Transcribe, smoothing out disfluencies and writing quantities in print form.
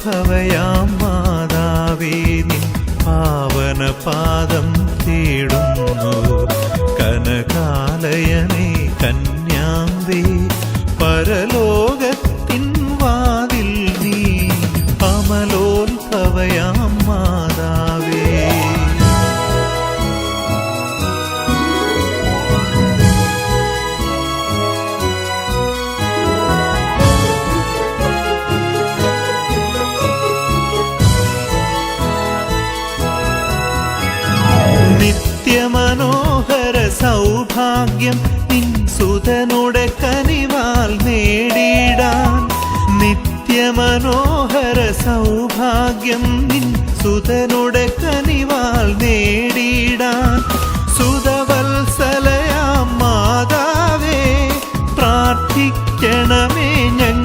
പരലോകത്തിൻവാതിൽക്കനിവാലോൽഭവയാം മാതാവേ നിൻ പാവനപാദം തേടുന്നു. കനകാലയമേ കന്യാംബേ പരലോകത്തിൻവാതിൽ നീ അമലോൽഭവയാം മാതാവേ. നിത്യമനോഹര സൗഭാഗ്യം നിൻ സുതനുടെ കനിവാൽ നേടിടാൻ. നിത്യമനോഹര സൗഭാഗ്യം നിൻ സുതനുടെ കനിവാൽ നേടിടാൻ. സുതവത്സലയാം മാതാവേ പ്രാർത്ഥിക്കണമേ ഞങ്ങൾ